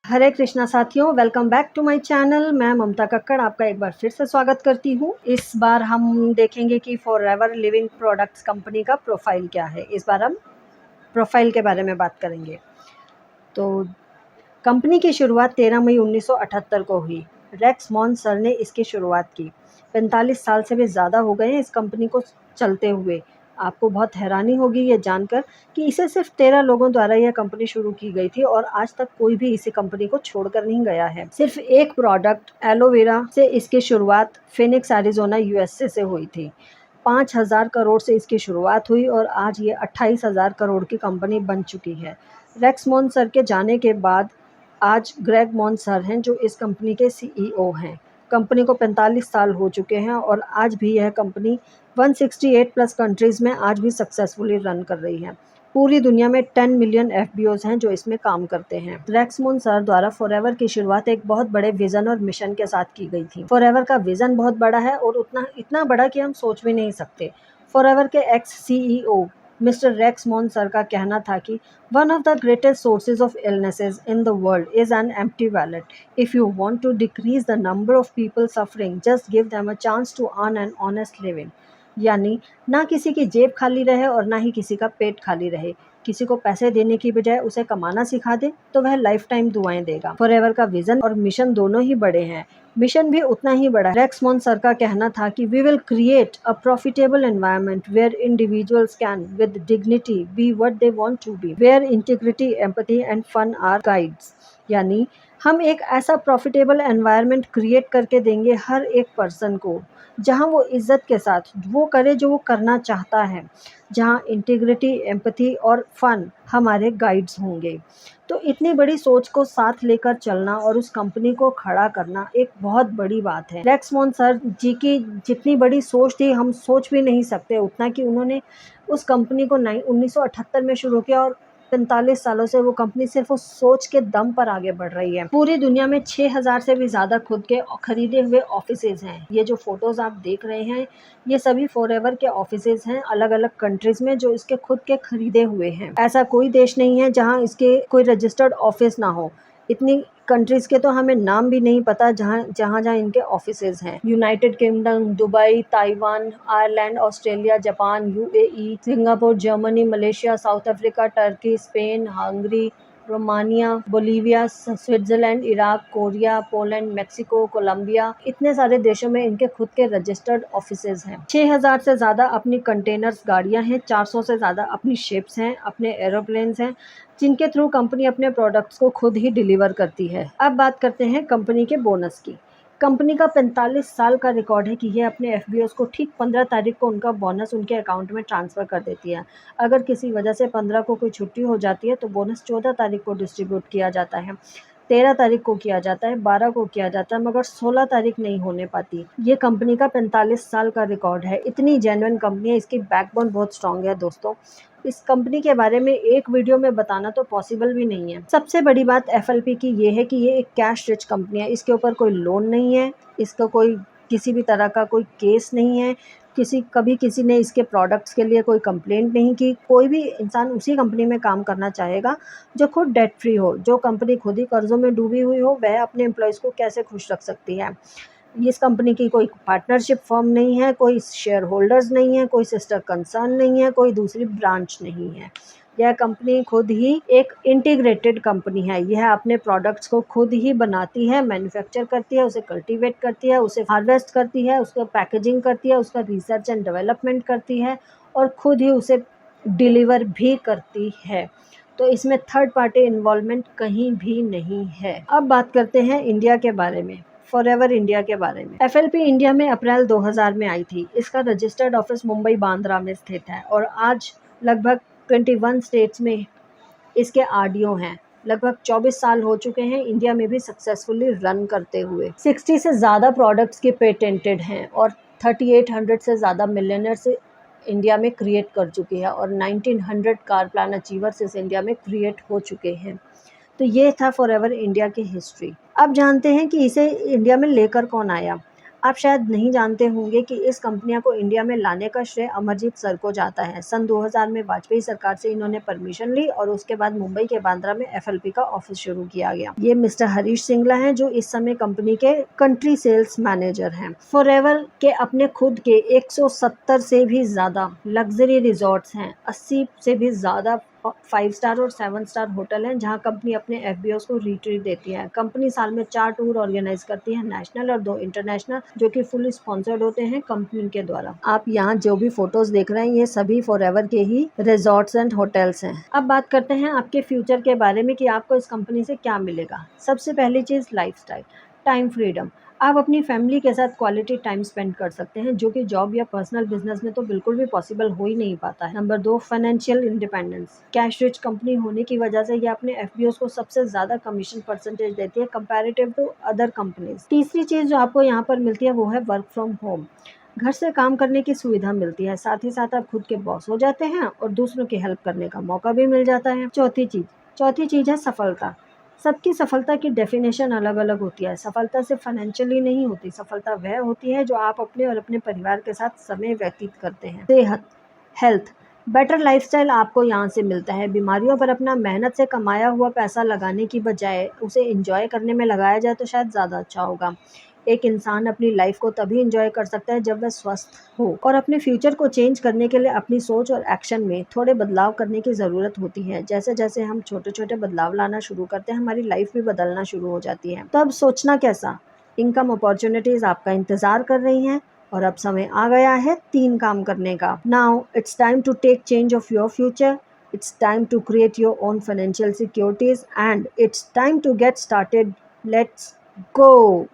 हरे कृष्णा साथियों, welcome back to my channel. मैं ममता कक्कड़ आपका एक बार फिर से स्वागत करती हूँ। इस बार हम देखेंगे कि फॉरएवर लिविंग प्रोडक्ट्स कंपनी का प्रोफाइल क्या है। इस बार हम प्रोफाइल के बारे में बात करेंगे। तो कंपनी की शुरुआत 13 मई 1978 को हुई। रेक्स मॉन सर ने इसकी शुरुआत की। 45 साल से भी ज़्यादा हो गए हैं इस कंपनी को चलते हुए। आपको बहुत हैरानी होगी ये जानकर कि इसे सिर्फ 13 लोगों द्वारा यह कंपनी शुरू की गई थी और आज तक कोई भी इसी कंपनी को छोड़कर नहीं गया है। सिर्फ एक प्रोडक्ट एलोवेरा से इसकी शुरुआत फिनिक्स एरिजोना यूएसए से हुई थी। 5,000 करोड़ से इसकी शुरुआत हुई और आज ये 28,000 करोड़ की कंपनी बन चुकी है। रेक्स मॉन सर के जाने के बाद आज ग्रेग मॉन सर हैं जो इस कंपनी के सीईओ हैं। कंपनी को 45 साल हो चुके हैं और आज भी यह कंपनी 168 प्लस कंट्रीज़ में आज भी सक्सेसफुली रन कर रही है। पूरी दुनिया में 10 मिलियन एफबीओज हैं जो इसमें काम करते हैं। रेक्स मॉन सर द्वारा फॉरएवर की शुरुआत एक बहुत बड़े विजन और मिशन के साथ की गई थी। फॉरएवर का विजन बहुत बड़ा है और इतना बड़ा कि हम सोच भी नहीं सकते। फॉरएवर के ex CEO Mister Rex Maughan sir का कहना था कि one of the greatest sources of illnesses in the world is an empty wallet. If you want to decrease the number of people suffering, just give them a chance to earn an honest living. यानी ना किसी की जेब खाली रहे और ना ही किसी का पेट खाली रहे। किसी को पैसे देने की बजाय उसे कमाना सिखा दे तो वह लाइफ टाइम दुआएं देगा। फॉरएवर का विजन और मिशन दोनों ही बड़े हैं। मिशन भी उतना ही बड़ा है। रेक्स मॉन सर का कहना था कि we will create a profitable environment where individuals can with dignity be what they want to be, where integrity, empathy and fun are guides. यानी हम एक ऐसा प्रॉफिटेबल एनवायरनमेंट क्रिएट करके देंगे हर एक पर्सन को, जहां वो इज्जत के साथ वो करे जो वो करना चाहता है, जहां इंटीग्रिटी, एम्पैथी और फन हमारे गाइड्स होंगे। तो इतनी बड़ी सोच को साथ लेकर चलना और उस कंपनी को खड़ा करना एक बहुत बड़ी बात है। रेक्स मॉन सर जी की जितनी बड़ी सोच थी हम सोच भी नहीं सकते उतना कि उन्होंने उस कंपनी को 1978 में शुरू किया और 45 सालों से वो कंपनी सिर्फ उस सोच के दम पर आगे बढ़ रही है। पूरी दुनिया में 6,000 से भी ज़्यादा खुद के खरीदे हुए ऑफिसेज हैं। ये जो फोटोज़ आप देख रहे हैं ये सभी फॉरएवर के ऑफिसेज हैं अलग अलग कंट्रीज़ में जो इसके खुद के खरीदे हुए हैं। ऐसा कोई देश नहीं है जहाँ इसके कोई रजिस्टर्ड ऑफिस ना हो। इतनी कंट्रीज़ के तो हमें नाम भी नहीं पता जहाँ इनके ऑफिसेज हैं। United Kingdom, Dubai, Taiwan, Ireland, Australia, Japan, UAE, Singapore, Germany, Malaysia, South Africa, Turkey, Spain, Hungary, Romania, Bolivia, Switzerland, Iraq, Korea, Poland, Mexico, Colombia, इतने सारे देशों में इनके खुद के रजिस्टर्ड ऑफिसेज हैं। 6,000 से ज़्यादा अपनी कंटेनर्स गाड़ियां हैं, 400 से ज़्यादा अपनी शिप्स हैं, अपने एरोप्लेन्स हैं, जिनके थ्रू कंपनी अपने प्रोडक्ट्स को खुद ही डिलीवर करती है। अब बात करते हैं कंपनी के बोनस की। कंपनी का 45 साल का रिकॉर्ड है कि ये अपने एफबीओस को ठीक 15 तारीख को उनका बोनस उनके अकाउंट में ट्रांसफ़र कर देती है। अगर किसी वजह से 15 को कोई छुट्टी हो जाती है तो बोनस 14 तारीख को डिस्ट्रीब्यूट किया जाता है, 13 तारीख को किया जाता है, 12 को किया जाता है, मगर 16 तारीख नहीं होने पाती। ये कंपनी का 45 साल का रिकॉर्ड है। इतनी जेन्युइन कंपनी है, इसकी बैकबोन बहुत स्ट्रांग है दोस्तों। इस कंपनी के बारे में एक वीडियो में बताना तो पॉसिबल भी नहीं है। सबसे बड़ी बात एफएलपी की ये है कि ये एक कैश रिच कंपनी है। इसके ऊपर कोई लोन नहीं है, इसका कोई किसी भी तरह का कोई केस नहीं है, कभी किसी ने इसके प्रोडक्ट्स के लिए कोई कंप्लेंट नहीं की। कोई भी इंसान उसी कंपनी में काम करना चाहेगा जो खुद डेट फ्री हो। जो कंपनी खुद ही कर्जों में डूबी हुई हो वह अपने एम्प्लॉयज़ को कैसे खुश रख सकती है। इस कंपनी की कोई पार्टनरशिप फर्म नहीं है, कोई शेयर होल्डर्स नहीं है, कोई सिस्टर कंसर्न नहीं है, कोई दूसरी ब्रांच नहीं है। यह कंपनी खुद ही एक इंटीग्रेटेड कंपनी है। यह अपने प्रोडक्ट्स को खुद ही बनाती है, मैन्युफैक्चर करती है, उसे कल्टीवेट करती है, उसे हार्वेस्ट करती है, उसका पैकेजिंग करती है, उसका रिसर्च एंड डेवलपमेंट करती है और खुद ही उसे डिलीवर भी करती है। तो इसमें थर्ड पार्टी इन्वॉल्वमेंट कहीं भी नहीं है। अब बात करते हैं इंडिया के बारे में, फॉरएवर इंडिया के बारे में। एफएलपी इंडिया में अप्रैल 2000 में आई थी। इसका रजिस्टर्ड ऑफिस मुंबई बांद्रा में स्थित है और आज लगभग 21 स्टेट्स में इसके आरडीओ हैं। लगभग 24 साल हो चुके हैं इंडिया में भी सक्सेसफुली रन करते हुए। 60 से ज़्यादा प्रोडक्ट्स के पेटेंटेड हैं और 3800 से ज़्यादा मिलियनर्स इंडिया में क्रिएट कर चुकी है और 1900 कार प्लान अचीवर्स इस इंडिया में क्रिएट हो चुके हैं। तो ये था फॉरएवर इंडिया की हिस्ट्री। अब जानते हैं कि इसे इंडिया में लेकर कौन आया। आप शायद नहीं जानते होंगे कि इस कंपनियों को इंडिया में लाने का श्रेय अमरजीत सर को जाता है। सन 2000 में वाजपेयी सरकार से इन्होंने परमिशन ली और उसके बाद मुंबई के बांद्रा में FLP का ऑफिस शुरू किया गया। ये मिस्टर हरीश सिंगला हैं जो इस समय कंपनी के कंट्री सेल्स मैनेजर हैं। फॉरएवर के अपने खुद के 170 से भी ज्यादा लग्जरी रिजॉर्ट्स हैं, 80 से भी ज्यादा 5 स्टार और 7 स्टार होटल हैं जहां कंपनी अपने FBOs को रिट्रीट देती है। कंपनी साल में 4 टूर ऑर्गेनाइज करती है, नेशनल और 2 इंटरनेशनल, जो कि फुल स्पॉन्सर्ड होते हैं कंपनी के द्वारा। आप यहाँ जो भी फोटोज देख रहे हैं ये सभी फॉरएवर के ही रिजॉर्ट्स एंड होटल्स हैं। अब बात करते हैं आपके फ्यूचर के बारे में कि आपको इस कंपनी से क्या मिलेगा। सबसे पहली चीज लाइफस्टाइल, टाइम फ्रीडम। आप अपनी फैमिली के साथ क्वालिटी टाइम स्पेंड कर सकते हैं, जो कि जॉब या पर्सनल बिजनेस में तो बिल्कुल भी पॉसिबल हो ही नहीं पाता है। Number 2, financial independence. Cash rich company होने की वजह से ये अपने FBOs को सबसे ज्यादा कमीशन परसेंटेज देती है कंपैरेटिव टू अदर कंपनीज। तीसरी चीज जो आपको यहाँ पर मिलती है वो है वर्क फ्रॉम होम। घर से काम करने की सुविधा मिलती है, साथ ही साथ आप खुद के बॉस हो जाते हैं और दूसरों की हेल्प करने का मौका भी मिल जाता है। चौथी चीज है सफलता। सबकी सफलता की डेफिनेशन अलग अलग होती है। सफलता सिर्फ फाइनेंशियली नहीं होती, सफलता वह होती है जो आप अपने और अपने परिवार के साथ समय व्यतीत करते हैं। सेहत, हेल्थ, बेटर लाइफस्टाइल आपको यहाँ से मिलता है। बीमारियों पर अपना मेहनत से कमाया हुआ पैसा लगाने की बजाय उसे एंजॉय करने में लगाया जाए तो शायद ज़्यादा अच्छा होगा। एक इंसान अपनी लाइफ को तभी एंजॉय कर सकता है जब वह स्वस्थ हो, और अपने फ्यूचर को चेंज करने के लिए अपनी सोच और एक्शन में थोड़े बदलाव करने की ज़रूरत होती है। जैसे जैसे हम छोटे छोटे बदलाव लाना शुरू करते हैं हमारी लाइफ भी बदलना शुरू हो जाती है। तो अब सोचना कैसा, इनकम अपॉर्चुनिटीज़ आपका इंतज़ार कर रही हैं और अब समय आ गया है 3 काम करने का। Now it's time to take change of your future, it's time to create your own financial securities and it's time to get started. Let's go.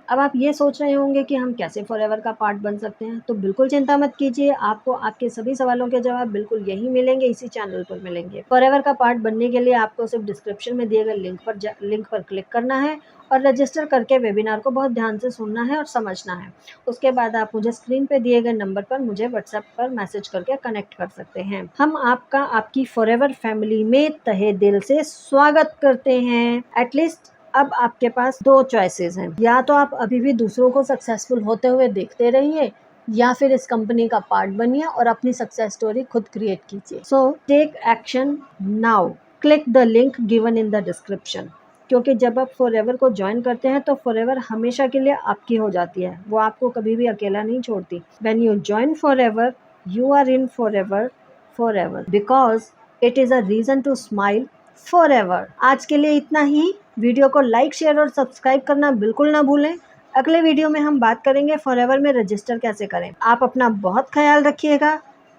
अब आप ये सोच रहे होंगे कि हम कैसे फॉरएवर का पार्ट बन सकते हैं, तो बिल्कुल चिंता मत कीजिए, आपको आपके सभी सवालों के जवाब बिल्कुल यही मिलेंगे, इसी चैनल पर मिलेंगे। फॉरएवर का पार्ट बनने के लिए आपको सिर्फ डिस्क्रिप्शन में दिए गए लिंक पर क्लिक करना है और रजिस्टर करके वेबिनार को बहुत ध्यान से सुनना है और समझना है। उसके बाद आप मुझे स्क्रीन पे दिए गए नंबर पर मुझे व्हाट्सएप पर मैसेज करके कनेक्ट कर सकते हैं। हम आपका आपकी फॉरएवर फैमिली में तहे दिल से स्वागत करते हैं। एटलीस्ट अब आपके पास 2 चॉइसेस हैं, या तो आप अभी भी दूसरों को सक्सेसफुल होते हुए देखते रहिए या फिर इस कंपनी का पार्ट बनिए और अपनी सक्सेस स्टोरी खुद क्रिएट कीजिए। So take action now, click the link given in the description. क्योंकि जब आप फॉरएवर को ज्वाइन करते हैं तो फॉरएवर हमेशा के लिए आपकी हो जाती है, वो आपको कभी भी अकेला नहीं छोड़ती। When you join forever you are in forever because it is a reason to smile forever. आज के लिए इतना ही। वीडियो को लाइक, शेयर और सब्सक्राइब करना बिल्कुल ना भूलें। अगले वीडियो में हम बात करेंगे फॉरएवर में रजिस्टर कैसे करें। आप अपना बहुत ख्याल रखिएगा।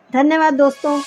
धन्यवाद दोस्तों।